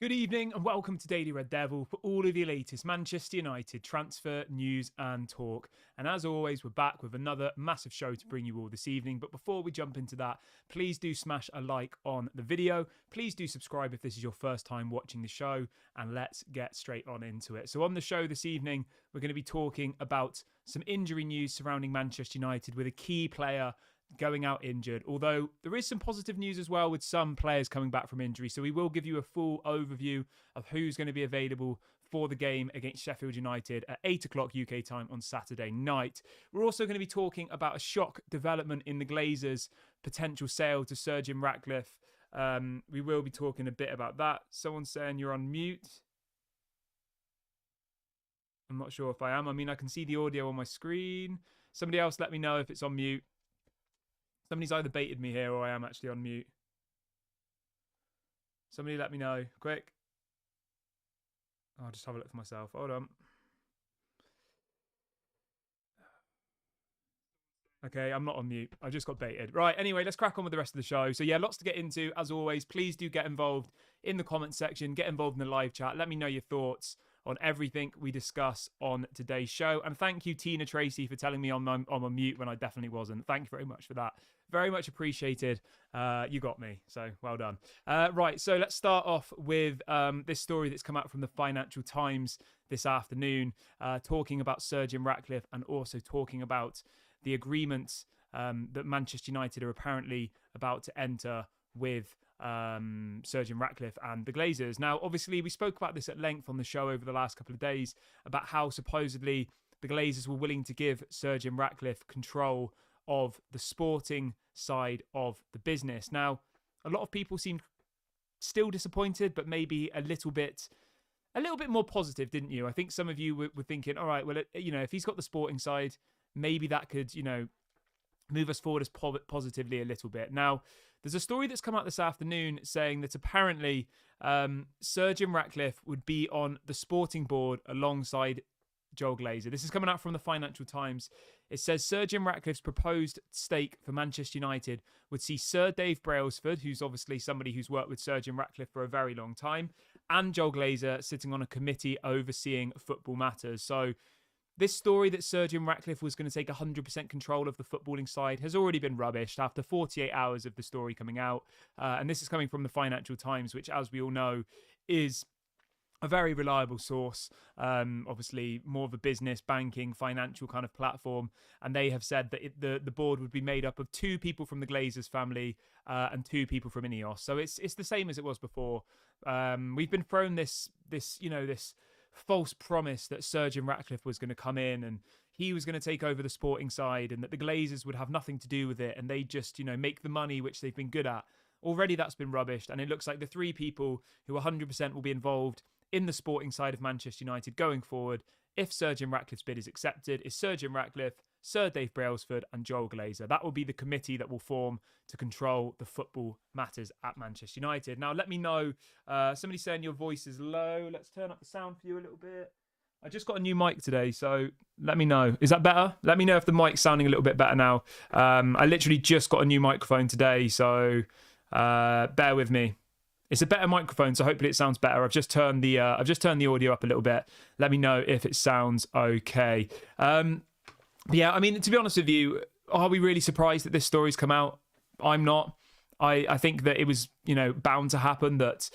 Good evening and welcome to Daily Red Devil for all of your latest Manchester United transfer news and talk. And as always, we're back with another massive show to bring you all this evening. But before we jump into that, please do smash a like on the video. Please do subscribe if this is your first time watching the show, and let's get straight on into it. So on the show this evening, we're going to be talking about some injury news surrounding Manchester United with a key player going out injured, although there is some positive news as well with some players coming back from injury. So we will give you a full overview of who's going to be available for the game against Sheffield United at 8 o'clock UK time on Saturday night. We're also going to be talking about a shock development in the Glazers' potential sale to Sir Jim Ratcliffe. We will be talking a bit about that. Someone's saying you're on mute. I'm not sure if I am. I mean, I can see the audio on my screen. Somebody else let me know if it's on mute. Somebody's either baited me here or I am actually on mute. Somebody let me know. Quick. I'll just have a look for myself. Hold on. Okay, I'm not on mute. I just got baited. Right, anyway, let's crack on with the rest of the show. So yeah, lots to get into. As always, please do get involved in the comment section. Get involved in the live chat. Let me know your thoughts on everything we discuss on today's show. And thank you, Tina Tracy, for telling me I'm on mute when I definitely wasn't. Thank you very much for that. Very much appreciated. You got me, so well done. Right, so let's start off with this story that's come out from the Financial Times this afternoon, talking about Sir Jim Ratcliffe and also talking about the agreement that Manchester United are apparently about to enter with Sir Jim Ratcliffe and the Glazers. Now, obviously, we spoke about this at length on the show over the last couple of days about how supposedly the Glazers were willing to give Sir Jim Ratcliffe control of the sporting side of the business. Now, a lot of people seemed still disappointed, but maybe a little bit more positive, didn't you? I think some of you were thinking, all right, well, if he's got the sporting side, maybe that could, move us forward as positively a little bit. Now, there's a story that's come out this afternoon saying that apparently Sir Jim Ratcliffe would be on the sporting board alongside Joel Glazer. This is coming out from the Financial Times. It says Sir Jim Ratcliffe's proposed stake for Manchester United would see Sir Dave Brailsford, who's obviously somebody who's worked with Sir Jim Ratcliffe for a very long time, and Joel Glazer sitting on a committee overseeing football matters. So this story that Sir Jim Ratcliffe was going to take 100% control of the footballing side has already been rubbished after 48 hours of the story coming out. And this is coming from the Financial Times, which, as we all know, is a very reliable source, obviously more of a business, banking, financial kind of platform. And they have said that the board would be made up of 2 people from the Glazers family and 2 people from Ineos. So it's the same as it was before. We've been thrown this false promise that Sir Jim Ratcliffe was going to come in and he was going to take over the sporting side and that the Glazers would have nothing to do with it and they just, make the money, which they've been good at. Already that's been rubbished, and it looks like the 3 people who 100% will be involved in the sporting side of Manchester United going forward, if Sir Jim Ratcliffe's bid is accepted, is Sir Jim Ratcliffe, Sir Dave Brailsford and Joel Glazer. That will be the committee that will form to control the football matters at Manchester United. Now, let me know. Somebody's saying your voice is low. Let's turn up the sound for you a little bit. I just got a new mic today, so let me know. Is that better? Let me know if the mic's sounding a little bit better now. I literally just got a new microphone today, so bear with me. It's a better microphone, so hopefully it sounds better. I've just turned the audio up a little bit. Let me know if it sounds okay. Yeah, I mean, to be honest with you, are we really surprised that this story's come out? I'm not. I think that it was, bound to happen, that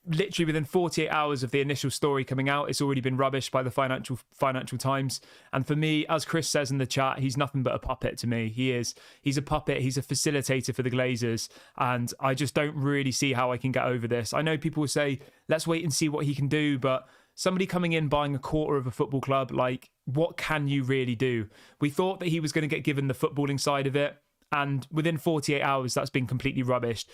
literally within 48 hours of the initial story coming out, it's already been rubbished by the Financial Times. And for me, as Chris says in the chat, he's nothing but a puppet to me. He's a puppet. He's a facilitator for the Glazers. And I just don't really see how I can get over this. I know people will say, let's wait and see what he can do. But somebody coming in, buying a quarter of a football club, what can you really do? We thought that he was going to get given the footballing side of it. And within 48 hours, that's been completely rubbished.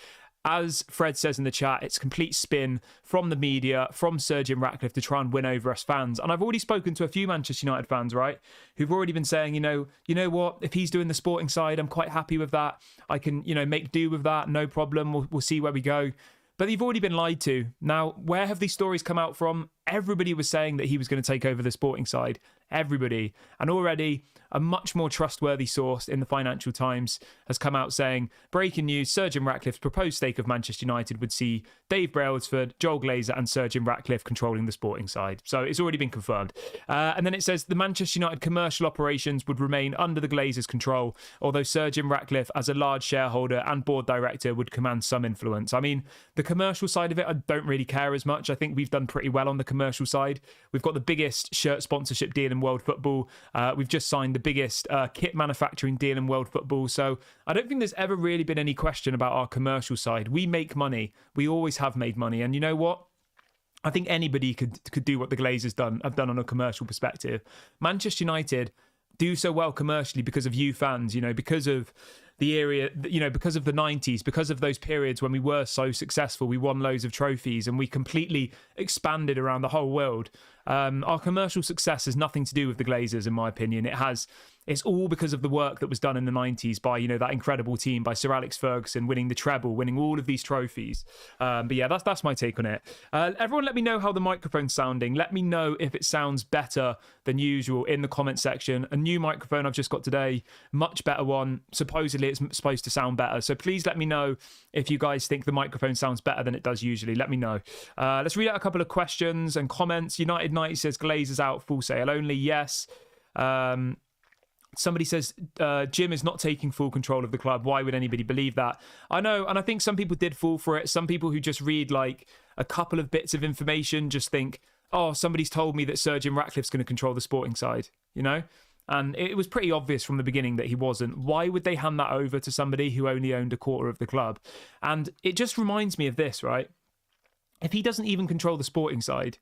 As Fred says in the chat, it's complete spin from the media, from Sir Jim Ratcliffe to try and win over us fans. And I've already spoken to a few Manchester United fans, right, who've already been saying, you know what, if he's doing the sporting side, I'm quite happy with that. I can, make do with that, no problem. We'll see where we go. But they've already been lied to. Now, where have these stories come out from? everybody was saying that he was going to take over the sporting side. Everybody. And already a much more trustworthy source in the Financial Times has come out saying, breaking news, Sir Jim Ratcliffe's proposed stake of Manchester United would see Dave Brailsford, Joel Glazer and Sir Jim Ratcliffe controlling the sporting side. So it's already been confirmed. And then it says the Manchester United commercial operations would remain under the Glazers' control, although Sir Jim Ratcliffe, as a large shareholder and board director, would command some influence. I mean, the commercial side of it, I don't really care as much. I think we've done pretty well on the commercial side. We've got the biggest shirt sponsorship deal in world football. We've just signed the biggest kit manufacturing deal in world football. So I don't think there's ever really been any question about our commercial side. We make money. We always have made money. And you know what? I think anybody could do what the Glazers have done on a commercial perspective. Manchester United do so well commercially because of you fans, you know, because of the area, you know, because of the 90s, because of those periods when we were so successful, we won loads of trophies and we completely expanded around the whole world. Our commercial success has nothing to do with the Glazers, in my opinion. It's all because of the work that was done in the 90s by, you know, that incredible team, by Sir Alex Ferguson winning the treble, winning all of these trophies. But yeah, that's my take on it. Everyone let me know how the microphone's sounding. Let me know if it sounds better than usual in the comment section. A new microphone I've just got today, much better one. Supposedly it's supposed to sound better. So please let me know if you guys think the microphone sounds better than it does usually. Let me know. Let's read out a couple of questions and comments. United 90 says Glazers out, full sale only. Yes. Somebody says Jim is not taking full control of the club. Why would anybody believe that? I know, and I think some people did fall for it. Some people who just read like a couple of bits of information just think, oh, somebody's told me that Sir Jim Ratcliffe's going to control the sporting side, you know? And it was pretty obvious from the beginning that he wasn't. Why would they hand that over to somebody who only owned a quarter of the club? And it just reminds me of this, right? If he doesn't even control the sporting side,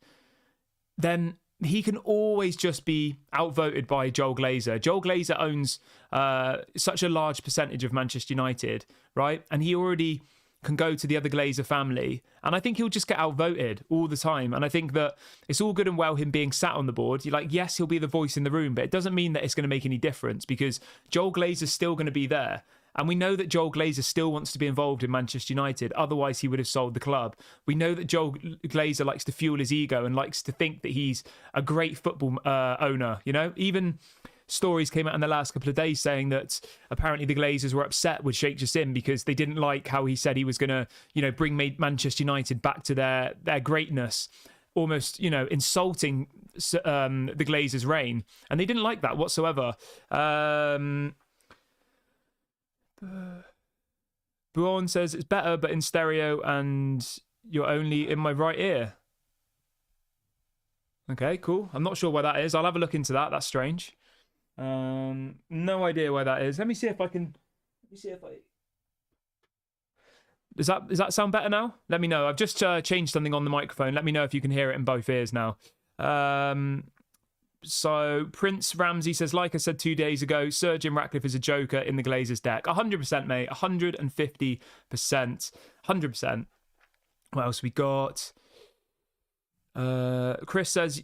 then he can always just be outvoted by Joel Glazer. Joel Glazer owns such a large percentage of Manchester United, right? And he already can go to the other Glazer family. And I think he'll just get outvoted all the time. And I think that it's all good and well him being sat on the board. You're like, yes, he'll be the voice in the room, but it doesn't mean that it's going to make any difference because Joel Glazer's still going to be there. And we know that Joel Glazer still wants to be involved in Manchester United. Otherwise, he would have sold the club. We know that Joel Glazer likes to fuel his ego and likes to think that he's a great football owner. You know, even stories came out in the last couple of days saying that apparently the Glazers were upset with Sheikh Jassim because they didn't like how he said he was going to, you know, bring Manchester United back to their greatness, almost, you know, insulting the Glazers' reign. And they didn't like that whatsoever. Buon says it's better, but in stereo, and you're only in my right ear. Okay, cool. I'm not sure why that is. I'll have a look into that. That's strange. No idea why that is. Let me see if I can. Let me see if I. Does that sound better now? Let me know. I've just changed something on the microphone. Let me know if you can hear it in both ears now. So Prince Ramsey says, like I said 2 days ago, Sir Jim Ratcliffe is a joker in the Glazers deck. 100%, mate. 150%. 100%. What else we got? Chris says,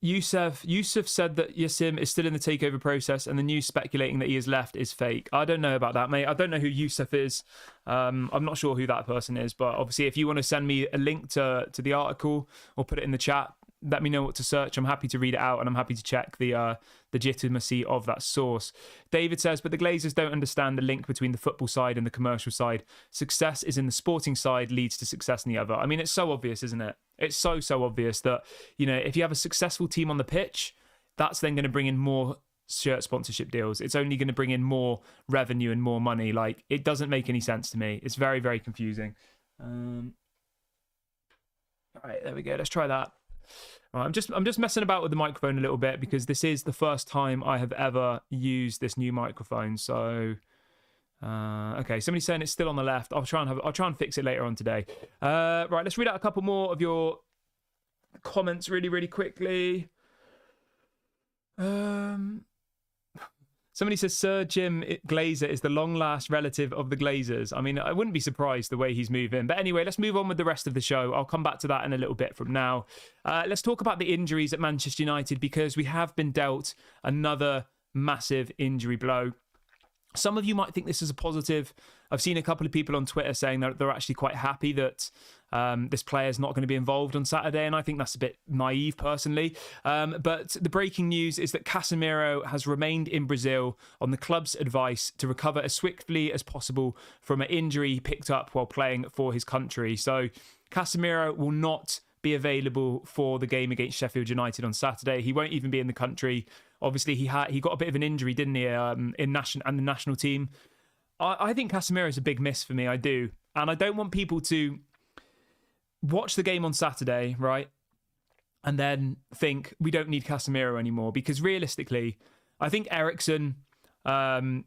Yusuf said that Yassim is still in the takeover process and the news speculating that he has left is fake. I don't know about that, mate. I don't know who Yusuf is. I'm not sure who that person is, but obviously if you want to send me a link to the article or put it in the chat, let me know what to search. I'm happy to read it out and I'm happy to check the legitimacy of that source. David says, but the Glazers don't understand the link between the football side and the commercial side. Success is in the sporting side leads to success in the other. I mean, it's so obvious, isn't it? It's so obvious that, you know, if you have a successful team on the pitch, that's then going to bring in more shirt sponsorship deals. It's only going to bring in more revenue and more money. Like, it doesn't make any sense to me. It's very, very confusing. All right, there we go. Let's try that. Right, I'm just messing about with the microphone a little bit because this is the first time I have ever used this new microphone. So, okay, somebody's saying it's still on the left. I'll try and fix it later on today. Right, let's read out a couple more of your comments really, really quickly. Somebody says Sir Jim Glazer is the long-last relative of the Glazers. I mean, I wouldn't be surprised the way he's moving. But anyway, let's move on with the rest of the show. I'll come back to that in a little bit from now. Let's talk about the injuries at Manchester United because we have been dealt another massive injury blow. Some of you might think this is a positive. I've seen a couple of people on Twitter saying that they're actually quite happy that this player is not going to be involved on Saturday, and I think that's a bit naive personally. But the breaking news is that Casemiro has remained in Brazil on the club's advice to recover as swiftly as possible from an injury he picked up while playing for his country. So Casemiro will not be available for the game against Sheffield United on Saturday. He won't even be in the country. Obviously, he got a bit of an injury, didn't he, in the national team. I think Casemiro is a big miss for me. I do, and I don't want people to watch the game on Saturday, right, and then think we don't need Casemiro anymore. Because realistically, I think Eriksen, Hannibal,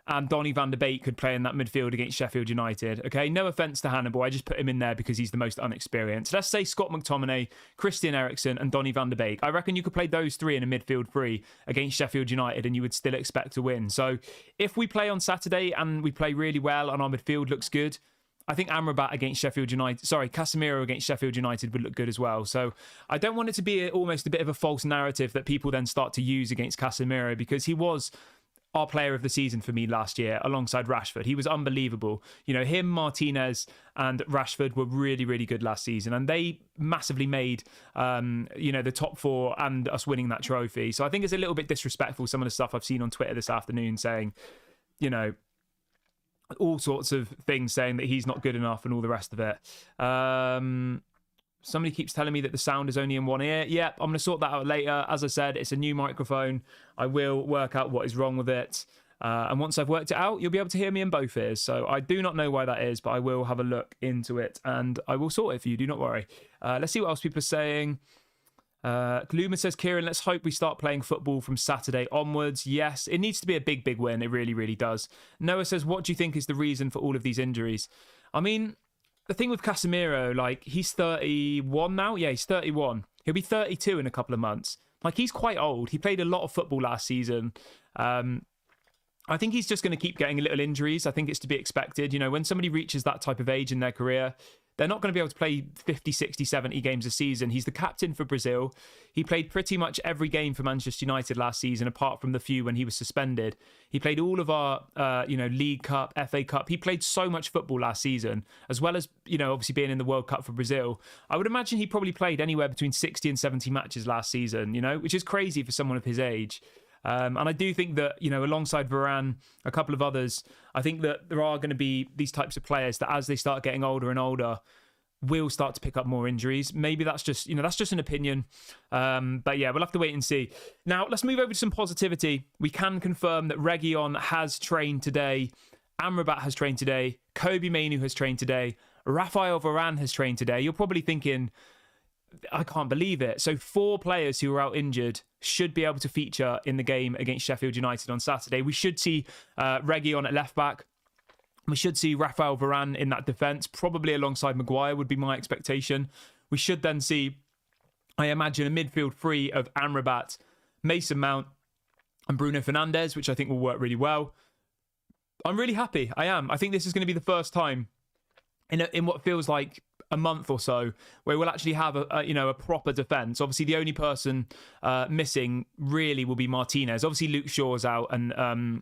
and Donny van de Beek could play in that midfield against Sheffield United. Okay, no offense to Hannibal, I just put him in there because he's the most unexperienced. Let's say Scott McTominay, Christian Eriksen, and Donny van de Beek. I reckon you could play those three in a midfield three against Sheffield United, and you would still expect to win. So if we play on Saturday and we play really well and our midfield looks good, I think Casemiro against Sheffield United would look good as well. So I don't want it to be almost a bit of a false narrative that people then start to use against Casemiro, because he was our player of the season for me last year alongside Rashford. He was unbelievable. You know, him, Martinez and Rashford were really, really good last season, and they massively made, the top four and us winning that trophy. So I think it's a little bit disrespectful, some of the stuff I've seen on Twitter this afternoon saying, all sorts of things saying that he's not good enough and all the rest of it. Somebody keeps telling me that the sound is only in one ear. Yep, I'm going to sort that out later. As I said, it's a new microphone. I will work out what is wrong with it. And once I've worked it out, you'll be able to hear me in both ears. So I do not know why that is, but I will have a look into it and I will sort it for you. Do not worry. Let's see what else people are saying. Gloomer says, Kieran, let's hope we start playing football from Saturday onwards. Yes, it needs to be a big, big win. It really, really does. Noah says, what do you think is the reason for all of these injuries? I mean, the thing with Casemiro, like, he's 31 now. Yeah, he's 31. He'll be 32 in a couple of months. Like, he's quite old. He played a lot of football last season. I think he's just going to keep getting little injuries. I think it's to be expected. You know, when somebody reaches that type of age in their career, they're not going to be able to play 50, 60, 70 games a season. He's the captain for Brazil. He played pretty much every game for Manchester United last season, apart from the few when he was suspended. He played all of our, League Cup, FA Cup. He played so much football last season, as well as, obviously being in the World Cup for Brazil. I would imagine he probably played anywhere between 60 and 70 matches last season, which is crazy for someone of his age. And I do think that, alongside Varane, a couple of others, I think that there are going to be these types of players that as they start getting older and older, will start to pick up more injuries. Maybe that's just, that's just an opinion. But yeah, we'll have to wait and see. Now, let's move over to some positivity. We can confirm that Reguilon has trained today. Amrabat has trained today. Kobe Mainoo has trained today. Raphael Varane has trained today. You're probably thinking, I can't believe it. So 4 players who are out injured should be able to feature in the game against Sheffield United on Saturday. We should see Reguilon at left back. We should see Raphael Varane in that defence, probably alongside Maguire would be my expectation. We should then see, I imagine, a midfield three of Amrabat, Mason Mount and Bruno Fernandes, which I think will work really well. I'm really happy. I am. I think this is going to be the first time in what feels like a month or so where we'll actually have a proper defence. Obviously, the only person missing really will be Martinez. Obviously, Luke Shaw's out and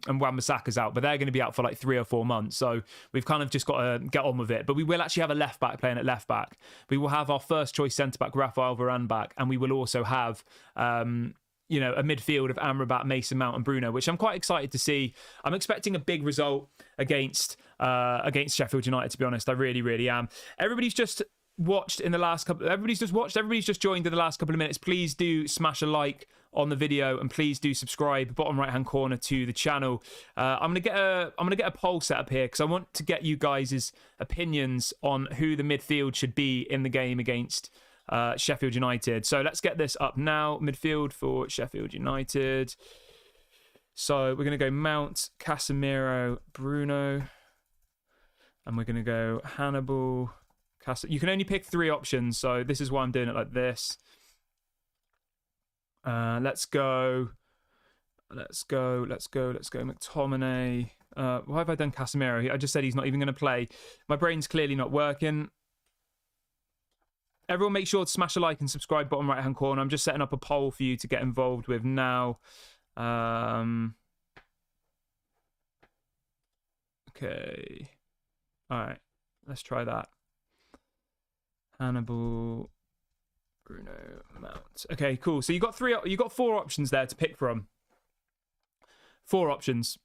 Wan-Bissaka's out, but they're going to be out for like 3 or 4 months. So we've kind of just got to get on with it. But we will actually have a left back playing at left back. We will have our first choice centre back, Raphael Varane, back, and we will also have a midfield of Amrabat, Mason Mount and Bruno, which I'm quite excited to see. I'm expecting a big result against Sheffield United, to be honest. I really, really am. Everybody's just joined in the last couple of minutes. Please do smash a like on the video and please do subscribe, bottom right hand corner, to the channel. I'm gonna get a poll set up here because I want to get you guys' opinions on who the midfield should be in the game against Sheffield United. So let's get this up now. Midfield for Sheffield United. So we're going to go Mount, Casemiro, Bruno. And we're going to go Hannibal, You can only pick 3 options. So this is why I'm doing it like this. Let's go McTominay. Why have I done Casemiro? I just said he's not even going to play. My brain's clearly not working. Everyone make sure to smash a like and subscribe, bottom right hand corner. I'm just setting up a poll for you to get involved with now. Okay. All right. Let's try that. Hannibal, Bruno, Mount. Okay, cool. So you got 4 options there to pick from. 4 options.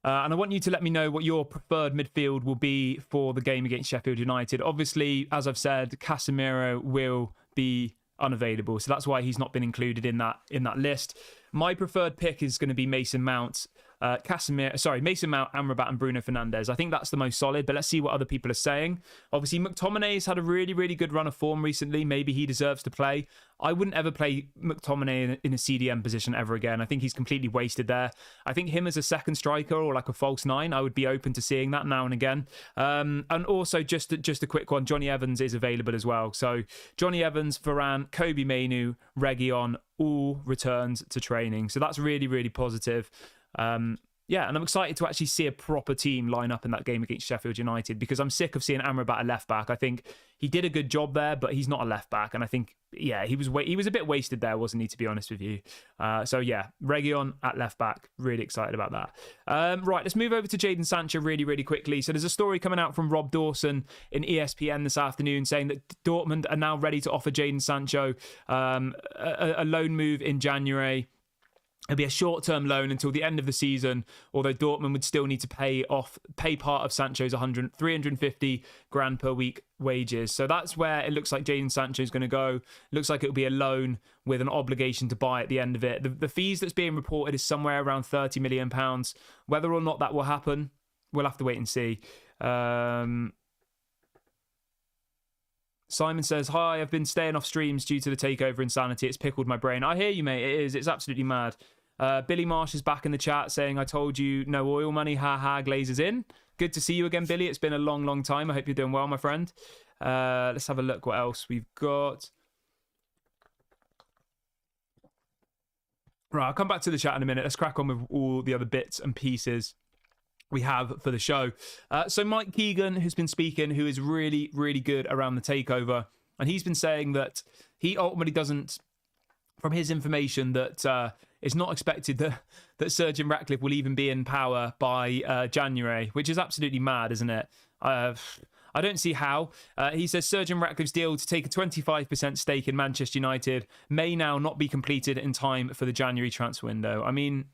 And I want you to let me know what your preferred midfield will be for the game against Sheffield United. Obviously, as I've said, Casemiro will be unavailable, so that's why he's not been included in that list. My preferred pick is going to be Mason Mount, Mason Mount, Amrabat, and Bruno Fernandes. I think that's the most solid, but let's see what other people are saying. Obviously, McTominay's had a really, really good run of form recently. Maybe he deserves to play. I wouldn't ever play McTominay in a CDM position ever again. I think he's completely wasted there. I think him as a second striker or like a false 9, I would be open to seeing that now and again. And also, just a quick one, Johnny Evans is available as well. So Johnny Evans, Varane, Kobe Mainoo, Reguilon, all returned to training. So that's really, really positive. Yeah, and I'm excited to actually see a proper team line up in that game against Sheffield United, because I'm sick of seeing Amrabat a left back. I think he did a good job there, but he's not a left back, and I think he was a bit wasted there, wasn't he? To be honest with you. So yeah, Reguilon at left back, really excited about that. Right, let's move over to Jadon Sancho really, really quickly. So there's a story coming out from Rob Dawson in ESPN this afternoon saying that Dortmund are now ready to offer Jadon Sancho a loan move in January. It'll be a short-term loan until the end of the season, although Dortmund would still need to pay part of Sancho's 350 grand per week wages. So that's where it looks like Jadon Sancho is going to go. Looks like it'll be a loan with an obligation to buy at the end of it. The fees that's being reported is somewhere around £30 million. Whether or not that will happen, we'll have to wait and see. Simon says, hi, I've been staying off streams due to the takeover insanity. It's pickled my brain. I hear you, mate. It is. It's absolutely mad. Billy Marsh is back in the chat saying, I told you no oil money. Ha ha, Glazers in. Good to see you again, Billy. It's been a long, long time. I hope you're doing well, my friend. Let's have a look what else we've got. Right, I'll come back to the chat in a minute. Let's crack on with all the other bits and pieces we have for the show. So Mike Keegan, who's been speaking, who is really, really good around the takeover, and he's been saying that he ultimately doesn't, from his information, that it's not expected that Sir Jim Ratcliffe will even be in power by January, which is absolutely mad, isn't it? I don't see how. He says Sir Jim Ratcliffe's deal to take a 25% stake in Manchester United may now not be completed in time for the January transfer window. I mean,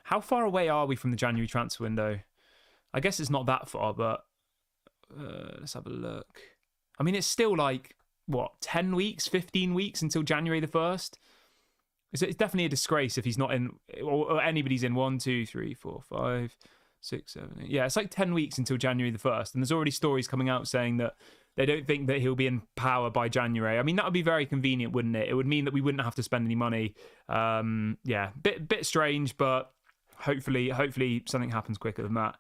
how far away are we from the January transfer window? I guess it's not that far, but let's have a look. I mean, it's still like, what, 10 weeks, 15 weeks until January the 1st? It's definitely a disgrace if he's not in, or anybody's in 1, 2, 3, 4, 5, 6, 7, 8. Yeah, it's like 10 weeks until January the 1st. And there's already stories coming out saying that they don't think that he'll be in power by January. I mean, that would be very convenient, wouldn't it? It would mean that we wouldn't have to spend any money. Yeah, bit strange, but hopefully something happens quicker than that.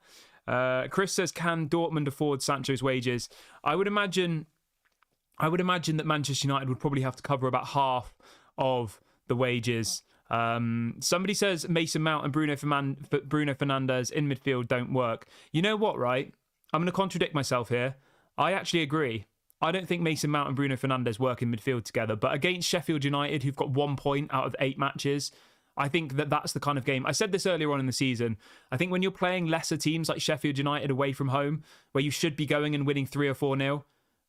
Chris says, can Dortmund afford Sancho's wages? I would imagine that Manchester United would probably have to cover about half of the wages. Somebody says Mason Mount and Bruno Fernandes in midfield don't work. You know what, right? I'm going to contradict myself here. I actually agree. I don't think Mason Mount and Bruno Fernandes work in midfield together, but against Sheffield United, who've got 1 point out of 8 matches, I think that's the kind of game. I said this earlier on in the season. I think when you're playing lesser teams like Sheffield United away from home, where you should be going and winning 3 or 4-0,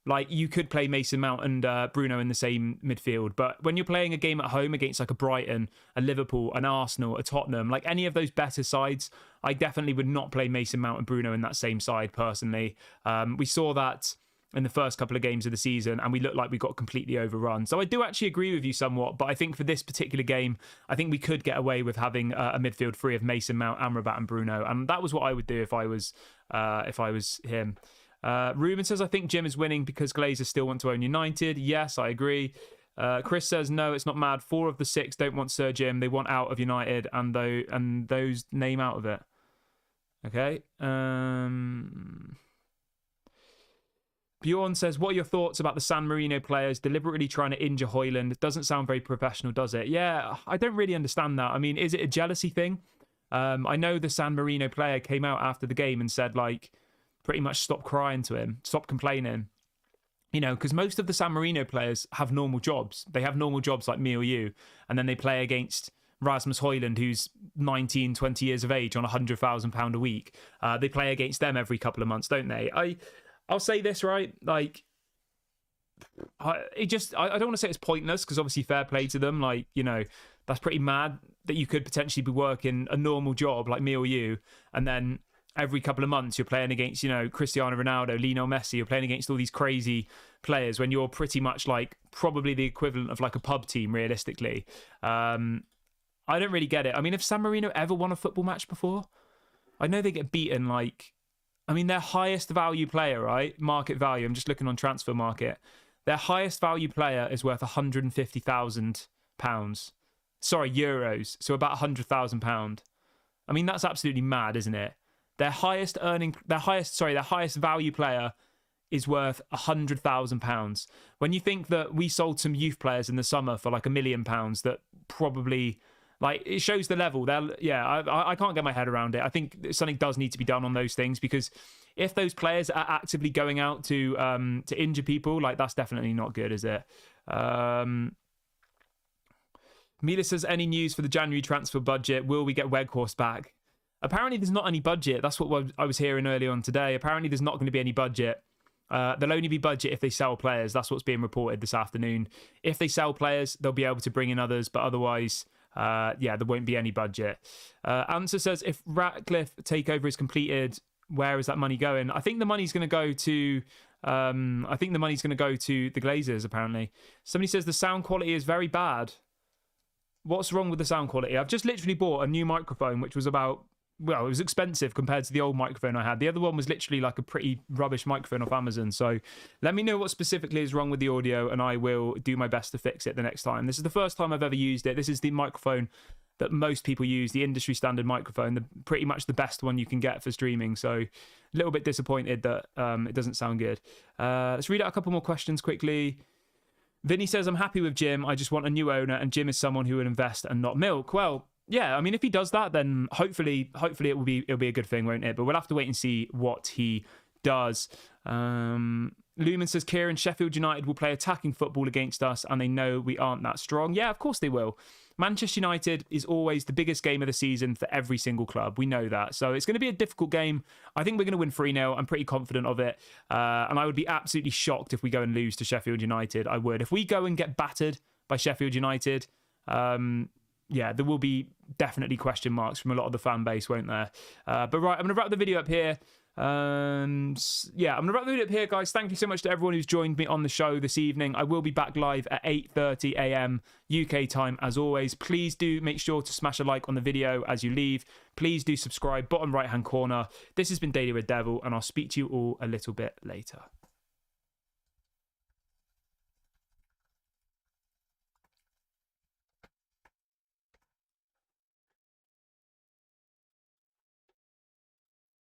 like you could play Mason Mount and Bruno in the same midfield. But when you're playing a game at home against like a Brighton, a Liverpool, an Arsenal, a Tottenham, like any of those better sides, I definitely would not play Mason Mount and Bruno in that same side personally. We saw that in the first couple of games of the season, and we looked like we got completely overrun. So I do actually agree with you somewhat, but I think for this particular game, I think we could get away with having a midfield free of Mason Mount, Amrabat, and Bruno, and that was what I would do if I was him. Ruben says, I think Jim is winning because Glazers still want to own United. Yes, I agree. Chris says, no, it's not mad. 4 of the 6 don't want Sir Jim. They want out of United, and those name out of it. Okay. Bjorn says, what are your thoughts about the San Marino players deliberately trying to injure Højlund? It doesn't sound very professional, does it? Yeah, I don't really understand that. I mean, is it a jealousy thing? I know the San Marino player came out after the game and said, like, pretty much stop crying to him, stop complaining. You know, because most of the San Marino players have normal jobs. They have normal jobs like me or you, and then they play against Rasmus Højlund, who's 19, 20 years of age on £100,000 a week. They play against them every couple of months, don't they? I'll say this, right? Like, I don't want to say it's pointless, because obviously fair play to them. Like, you know, that's pretty mad that you could potentially be working a normal job like me or you, and then every couple of months you're playing against, you know, Cristiano Ronaldo, Lionel Messi, you're playing against all these crazy players when you're pretty much like probably the equivalent of like a pub team, realistically. I don't really get it. I mean, have San Marino ever won a football match before? I know they get beaten, like, I mean, their highest value player, right? Market value, I'm just looking on Transfer Market. Their highest value player is worth £150,000. Sorry, euros. So about £100,000. I mean, that's absolutely mad, isn't it? Their highest value player is worth £100,000. When you think that we sold some youth players in the summer for like £1 million, that probably, like, it shows the level. I can't get my head around it. I think something does need to be done on those things, because if those players are actively going out to injure people, like, that's definitely not good, is it? Mila says, any news for the January transfer budget? Will we get Weghorst back? Apparently there's not any budget. That's what I was hearing earlier on today. Apparently there's not going to be any budget. There'll only be budget if they sell players. That's what's being reported this afternoon. If they sell players, they'll be able to bring in others, but otherwise, there won't be any budget. Answer says, if Ratcliffe takeover is completed, where is that money going? I think the money's going to go to the Glazers, apparently. Somebody says the sound quality is very bad. What's wrong with the sound quality? I've just literally bought a new microphone, which was about, well, it was expensive compared to the old microphone I had. The other one was literally like a pretty rubbish microphone off Amazon. So let me know what specifically is wrong with the audio, and I will do my best to fix it the next time. This is the first time I've ever used it. This is the microphone that most people use, the industry standard microphone, pretty much the best one you can get for streaming. So a little bit disappointed that it doesn't sound good. Let's read out a couple more questions quickly. Vinny says, I'm happy with Jim. I just want a new owner, and Jim is someone who would invest and not milk. Well, yeah, I mean, if he does that, then hopefully it'll be a good thing, won't it? But we'll have to wait and see what he does. Lumen says, Kieran, Sheffield United will play attacking football against us, and they know we aren't that strong. Yeah, of course they will. Manchester United is always the biggest game of the season for every single club. We know that. So it's going to be a difficult game. I think we're going to win 3-0. I'm pretty confident of it. And I would be absolutely shocked if we go and lose to Sheffield United. I would. If we go and get battered by Sheffield United, there will be definitely question marks from a lot of the fan base, won't there? But right, I'm going to wrap the video up here. I'm going to wrap the video up here, guys. Thank you so much to everyone who's joined me on the show this evening. I will be back live at 8:30 a.m. UK time, as always. Please do make sure to smash a like on the video as you leave. Please do subscribe, bottom right hand corner. This has been Daily Red Devil, and I'll speak to you all a little bit later.